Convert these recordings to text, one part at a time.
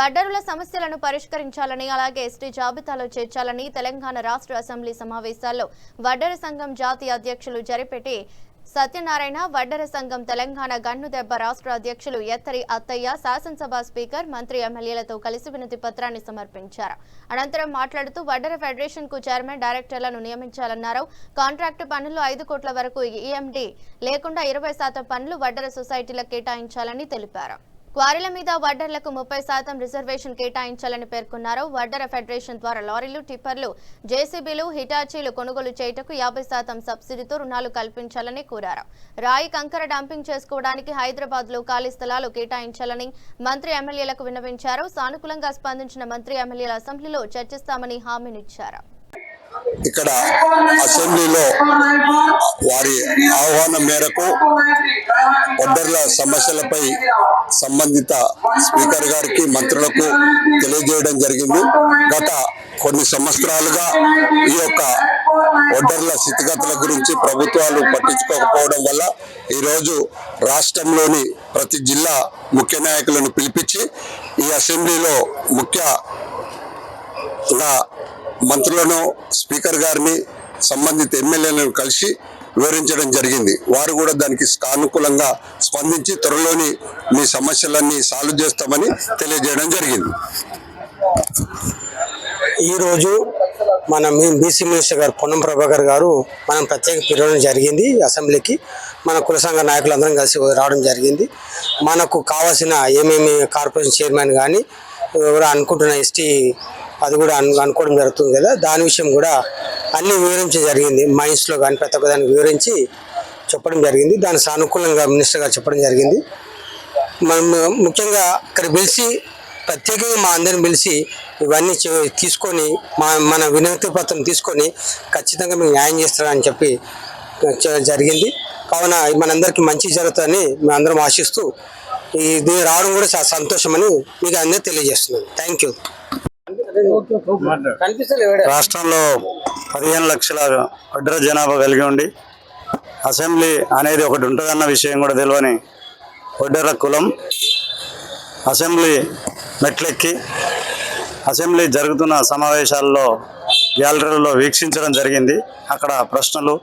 వడ్డరుల సమస్యలను పరిష్కరించాలని అలాగే ఎస్టీ జాబితాలో చేర్చాలని తెలంగాణ రాష్ట్ర అసెంబ్లీ సమావేశాల్లో వడ్డర సంఘం జాతీయ అధ్యక్షులు జరిపెట్టి సత్యనారాయణ, వడ్డర సంఘం తెలంగాణ గన్నుదెబ్బ రాష్ట్ర అధ్యక్షులు ఎత్తరి అత్తయ్య శాసనసభ స్పీకర్, మంత్రి ఎమ్మెల్యేలతో కలిసి వినతి పత్రాన్ని సమర్పించారు. అనంతరం మాట్లాడుతూ వడ్డర ఫెడరేషన్ కు చైర్మన్, డైరెక్టర్లను నియమించాలన్నారు. కాంట్రాక్టు పనులు 5 కోట్ల వరకు ఈఎండి లేకుండా 20% పనులు వడ్డర సొసైటీలకు కేటాయించాలని తెలిపారు. క్వారీల మీద వడ్డర్లకు 30% రిజర్వేషన్ కేటాయించాలని పేర్కొన్నారు. వడ్డర ఫెడరేషన్ ద్వారా లారీలు, టిప్పర్లు, జేసీబీలు, హిటాచీలు కొనుగోలు చేయుటకు 50% సబ్సిడీతో రుణాలు కల్పించాలని కోరారు. రాయి, కంకర డంపింగ్ చేసుకోవడానికి హైదరాబాద్ లో ఖాళీ స్థలాలు కేటాయించాలని మంత్రి ఎమ్మెల్యేలకు విన్నవించారు. సానుకూలంగా స్పందించిన మంత్రి ఎమ్మెల్యేల అసెంబ్లీలో చర్చిస్తామని హామీనిచ్చారు. ఇక్కడ అసెంబ్లీలో వారి ఆహ్వానం మేరకు వడ్డర్ల సమస్యలపై సంబంధిత స్పీకర్ గారికి, మంత్రులకు తెలియజేయడం జరిగింది. గత కొన్ని సంవత్సరాలుగా ఈ యొక్క వడ్డర్ల స్థితిగతుల గురించి ప్రభుత్వాలు పట్టించుకోకపోవడం వల్ల ఈరోజు రాష్ట్రంలోని ప్రతి జిల్లా ముఖ్య నాయకులను పిలిపించి ఈ అసెంబ్లీలో ముఖ్యంగా మంత్రులను, స్పీకర్ గారిని, సంబంధిత ఎమ్మెల్యేలను కలిసి వివరించడం జరిగింది. వారు కూడా దానికి సానుకూలంగా స్పందించి త్వరలోని మీ సమస్యలన్నీ సాల్వ్ చేస్తామని తెలియజేయడం జరిగింది. ఈరోజు మన బీసీ మినిస్టర్ గారు పొన్నం ప్రభాకర్ గారు మనం ప్రత్యేక పిలవడం జరిగింది. అసెంబ్లీకి మన కుల సంఘ నాయకులందరం కలిసి రావడం జరిగింది. మనకు కావాల్సిన ఏమేమి కార్పొరేషన్ చైర్మన్ కానీ కూడా అనుకుంటున్న ఎస్టీ అది కూడా అనుకోవడం జరుగుతుంది కదా, దాని విషయం కూడా అన్ని వివరించడం జరిగింది. మైన్స్లో కానీ ప్రతి ఒక్క దాన్ని వివరించి చెప్పడం జరిగింది. దాని సానుకూలంగా మినిస్టర్ గారు చెప్పడం జరిగింది. మనం ముఖ్యంగా ఇక్కడ పిలిచి ప్రత్యేకంగా మా అందరిని పిలిచి ఇవన్నీ తీసుకొని మన వినతి పత్రం తీసుకొని ఖచ్చితంగా మీకు న్యాయం చేస్తారని చెప్పి జరిగింది. కావున మనందరికీ మంచి జరుగుతుందని మేము అందరం ఆశిస్తూ ఇది రావడం కూడా చాలా సంతోషమని మీకు అందరూ తెలియజేస్తున్నాను. Thank you. రాష్ట్రంలో 15 లక్షల వడ్డర జనాభా కలిగి ఉండి అసెంబ్లీ అనేది ఒకటి ఉంటుందన్న విషయం కూడా తెలియని వడ్డర కులం అసెంబ్లీ మెట్లెక్కి అసెంబ్లీ జరుగుతున్న సమావేశాల్లో గ్యాలరీలో వీక్షించడం జరిగింది. అక్కడ ప్రశ్నలు,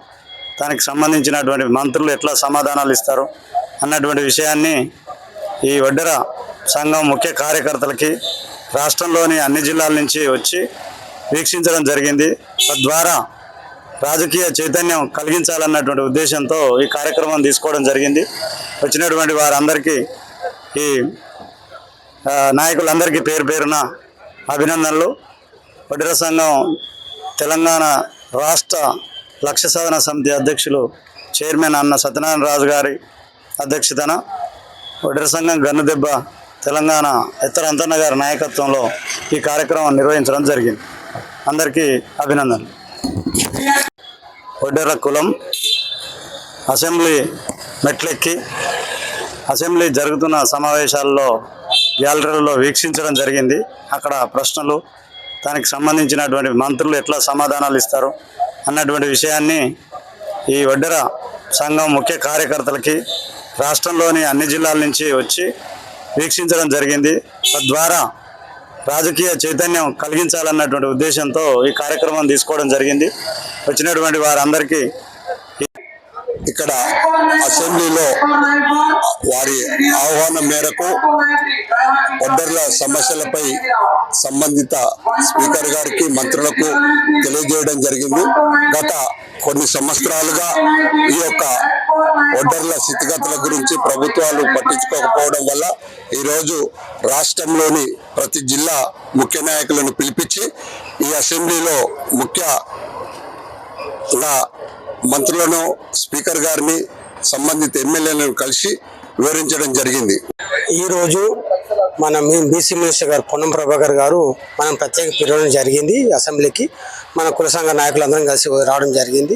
దానికి సంబంధించినటువంటి మంత్రులు ఎట్లా సమాధానాలు ఇస్తారు అన్నటువంటి విషయాన్ని ఈ వడ్డర సంఘం ముఖ్య కార్యకర్తలకి రాష్ట్రంలోని అన్ని జిల్లాల నుంచి వచ్చి వీక్షించడం జరిగింది. తద్వారా రాజకీయ చైతన్యం కలిగించాలన్నటువంటి ఉద్దేశంతో ఈ కార్యక్రమం తీసుకోవడం జరిగింది. వచ్చినటువంటి వారందరికీ, ఈ నాయకులందరికీ పేరు పేరున అభినందనలు. వడ్డర సంఘం తెలంగాణ రాష్ట్ర లక్ష్య సాధన సమితి అధ్యక్షులు చైర్మన్ అన్న సత్యనారాయణ రాజు గారి అధ్యక్షతన వడ్డర సంఘం గన్నుదెబ్బ తెలంగాణ ఎత్తర అంతన్న గారి నాయకత్వంలో ఈ కార్యక్రమం నిర్వహించడం జరిగింది. అందరికీ అభినందనలు. వడ్డర కులం అసెంబ్లీ మెట్లెక్కి అసెంబ్లీ జరుగుతున్న సమావేశాల్లో గ్యాలరీలో వీక్షించడం జరిగింది. అక్కడ ప్రశ్నలు, దానికి సంబంధించినటువంటి మంత్రులు ఎట్లా సమాధానాలు ఇస్తారు అన్నటువంటి విషయాన్ని ఈ వడ్డర సంఘం ముఖ్య కార్యకర్తలకి రాష్ట్రంలోని అన్ని జిల్లాల నుంచి వచ్చి వీక్షించడం జరిగింది. తద్వారా రాజకీయ చైతన్యం కలిగించాలన్నటువంటి ఉద్దేశంతో ఈ కార్యక్రమం తీసుకోవడం జరిగింది. వచ్చినటువంటి వారందరికీ ఇక్కడ అసెంబ్లీలో వారి ఆహ్వానం మేరకు వడ్డర్ల సమస్యలపై సంబంధిత స్పీకర్ గారికి, మంత్రులకు తెలియజేయడం జరిగింది. గత కొన్ని సంవత్సరాలుగా ఈ యొక్క వడ్డర్ల స్థితిగతుల గురించి ప్రభుత్వాలు పట్టించుకోకపోవడం వల్ల ఈరోజు రాష్ట్రంలోని ప్రతి జిల్లా ముఖ్య నాయకులను పిలిపించి ఈ అసెంబ్లీలో ముఖ్యంగా మంత్రులను, స్పీకర్ గారిని, సంబంధిత ఎమ్మెల్యేలను కలిసి వివరించడం జరిగింది. ఈరోజు మన బీసీ మినిస్టర్ గారు పొన్నం ప్రభాకర్ గారు మనం ప్రత్యేక పిలవడం జరిగింది. అసెంబ్లీకి మన కుల సంఘ నాయకులందరం కలిసి రావడం జరిగింది.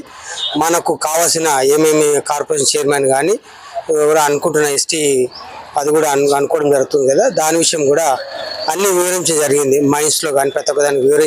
మనకు కావాల్సిన ఏమేమి కార్పొరేషన్ చైర్మన్ కానీ కూడా అనుకుంటున్న ఎస్టీ అది కూడా అనుకోవడం జరుగుతుంది కదా, దాని విషయం కూడా అన్ని వివరించడం జరిగింది. మైన్స్లో కానీ ప్రతి ఒక్క దాన్ని వివరించి